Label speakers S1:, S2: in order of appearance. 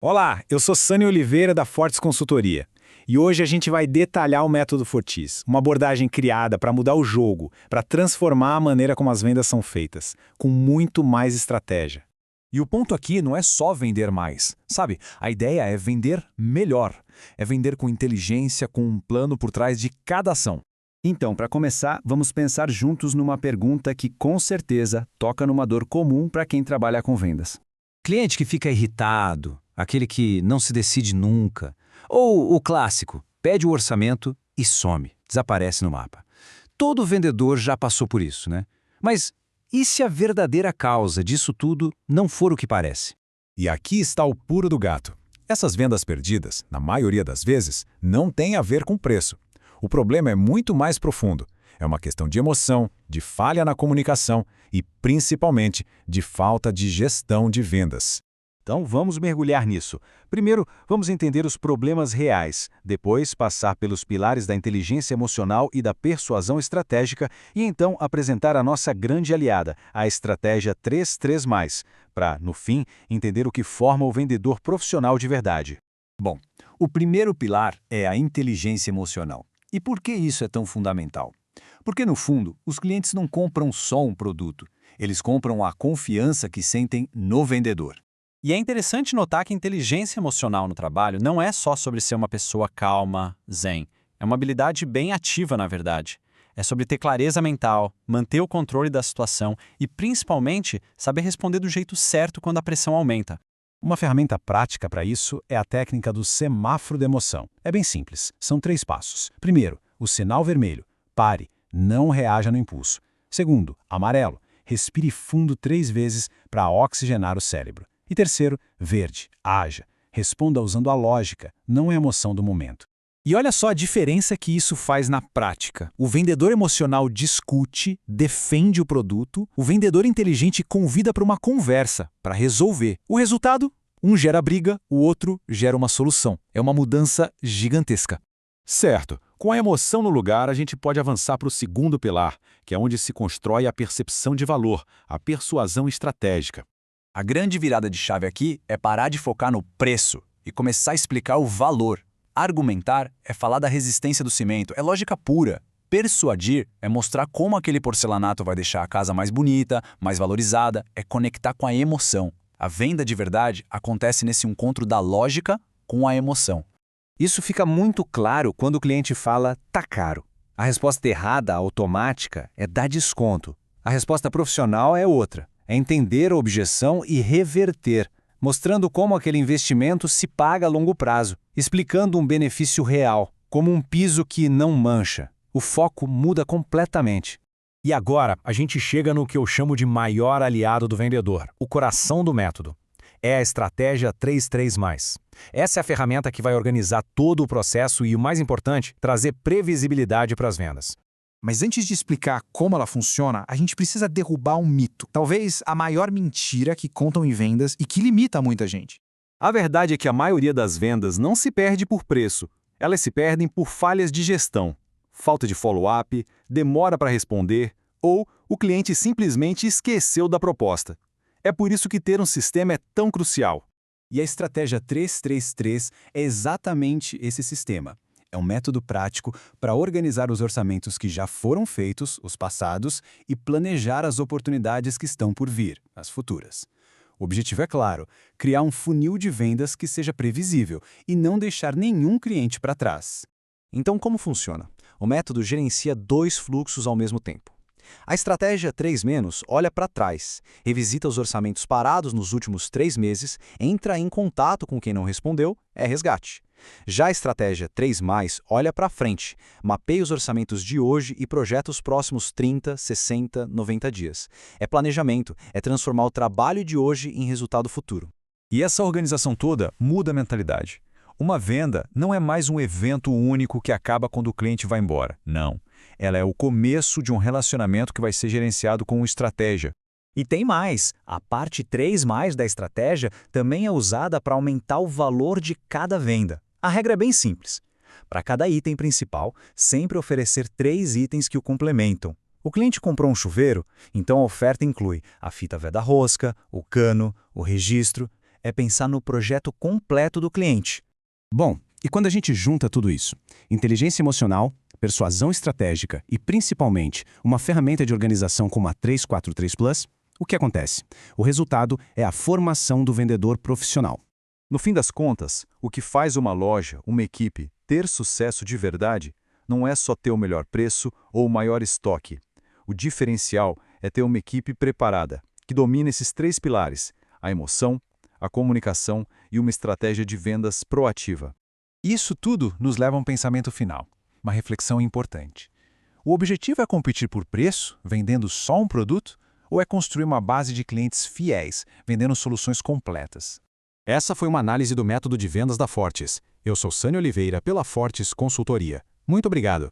S1: Olá, eu sou Sani Oliveira da Fortes Consultoria e hoje a gente vai detalhar o método Fortis, uma abordagem criada para mudar o jogo, para transformar a maneira como as vendas são feitas, com muito mais estratégia.
S2: E o ponto aqui não é só vender mais, sabe? A ideia é vender melhor. É vender com inteligência, com um plano por trás de cada ação.
S3: Então, para começar, vamos pensar juntos numa pergunta que com certeza toca numa dor comum para quem trabalha com vendas.
S4: Cliente que fica irritado, aquele que não se decide nunca. Ou o clássico, pede o orçamento e some, desaparece no mapa. Todo vendedor já passou por isso, né? Mas e se a verdadeira causa disso tudo não for o que parece?
S2: E aqui está o pulo do gato. Essas vendas perdidas, na maioria das vezes, não têm a ver com preço. O problema é muito mais profundo. É uma questão de emoção, de falha na comunicação e, principalmente, de falta de gestão de vendas.
S5: Então, vamos mergulhar nisso. Primeiro, vamos entender os problemas reais, depois passar pelos pilares da inteligência emocional e da persuasão estratégica e então apresentar a nossa grande aliada, a estratégia 3-3+, para, no fim, entender o que forma o vendedor profissional de verdade.
S3: Bom, o primeiro pilar é a inteligência emocional. E por que isso é tão fundamental? Porque, no fundo, os clientes não compram só um produto, eles compram a confiança que sentem no vendedor.
S6: E é interessante notar que a inteligência emocional no trabalho não é só sobre ser uma pessoa calma, zen. É uma habilidade bem ativa, na verdade. É sobre ter clareza mental, manter o controle da situação e, principalmente, saber responder do jeito certo quando a pressão aumenta.
S2: Uma ferramenta prática para isso é a técnica do semáforo de emoção. É bem simples, são 3 passos. Primeiro, o sinal vermelho. Pare, não reaja no impulso. Segundo, amarelo. Respire fundo 3 vezes para oxigenar o cérebro. E terceiro, verde, haja. Responda usando a lógica, não a emoção do momento.
S4: E olha só a diferença que isso faz na prática. O vendedor emocional discute, defende o produto, o vendedor inteligente convida para uma conversa, para resolver. O resultado? Um gera briga, o outro gera uma solução. É uma mudança gigantesca.
S5: Certo. Com a emoção no lugar, a gente pode avançar para o segundo pilar, que é onde se constrói a percepção de valor, a persuasão estratégica.
S3: A grande virada de chave aqui é parar de focar no preço e começar a explicar o valor. Argumentar é falar da resistência do cimento, é lógica pura. Persuadir é mostrar como aquele porcelanato vai deixar a casa mais bonita, mais valorizada, é conectar com a emoção. A venda de verdade acontece nesse encontro da lógica com a emoção.
S4: Isso fica muito claro quando o cliente fala "tá caro". A resposta errada, automática, é dar desconto. A resposta profissional é outra. É entender a objeção e reverter, mostrando como aquele investimento se paga a longo prazo, explicando um benefício real, como um piso que não mancha. O foco muda completamente.
S2: E agora, a gente chega no que eu chamo de maior aliado do vendedor, o coração do método. É a estratégia 3-3+. Essa é a ferramenta que vai organizar todo o processo e, o mais importante, trazer previsibilidade para as vendas.
S7: Mas antes de explicar como ela funciona, a gente precisa derrubar um mito. Talvez a maior mentira que contam em vendas e que limita muita gente.
S5: A verdade é que a maioria das vendas não se perde por preço. Elas se perdem por falhas de gestão, falta de follow-up, demora para responder ou o cliente simplesmente esqueceu da proposta. É por isso que ter um sistema é tão crucial.
S3: E a estratégia 3-3-3 é exatamente esse sistema. É um método prático para organizar os orçamentos que já foram feitos, os passados, e planejar as oportunidades que estão por vir, as futuras. O objetivo é claro, criar um funil de vendas que seja previsível e não deixar nenhum cliente para trás.
S4: Então, como funciona? O método gerencia 2 fluxos ao mesmo tempo. A estratégia 3- olha para trás, revisita os orçamentos parados nos últimos 3 meses, entra em contato com quem não respondeu, é resgate. Já a estratégia 3+, olha para frente, mapeia os orçamentos de hoje e projeta os próximos 30, 60, 90 dias. É planejamento, é transformar o trabalho de hoje em resultado futuro.
S2: E essa organização toda muda a mentalidade. Uma venda não é mais um evento único que acaba quando o cliente vai embora. Não. Ela é o começo de um relacionamento que vai ser gerenciado com estratégia.
S4: E tem mais, a parte 3+ da estratégia também é usada para aumentar o valor de cada venda. A regra é bem simples. Para cada item principal, sempre oferecer 3 itens que o complementam. O cliente comprou um chuveiro, então a oferta inclui a fita veda-rosca, o cano, o registro. é pensar no projeto completo do cliente.
S2: Bom, e quando a gente junta tudo isso, inteligência emocional, persuasão estratégica e, principalmente, uma ferramenta de organização como a 343 Plus, o que acontece? O resultado é a formação do vendedor profissional.
S5: No fim das contas, o que faz uma loja, uma equipe, ter sucesso de verdade não é só ter o melhor preço ou o maior estoque. O diferencial é ter uma equipe preparada, que domina esses 3 pilares: a emoção, a comunicação e uma estratégia de vendas proativa.
S1: Isso tudo nos leva a um pensamento final, uma reflexão importante. O objetivo é competir por preço, vendendo só um produto, ou é construir uma base de clientes fiéis, vendendo soluções completas?
S2: Essa foi uma análise do método de vendas da Fortes. Eu sou Sânio Oliveira, pela Fortes Consultoria. Muito obrigado.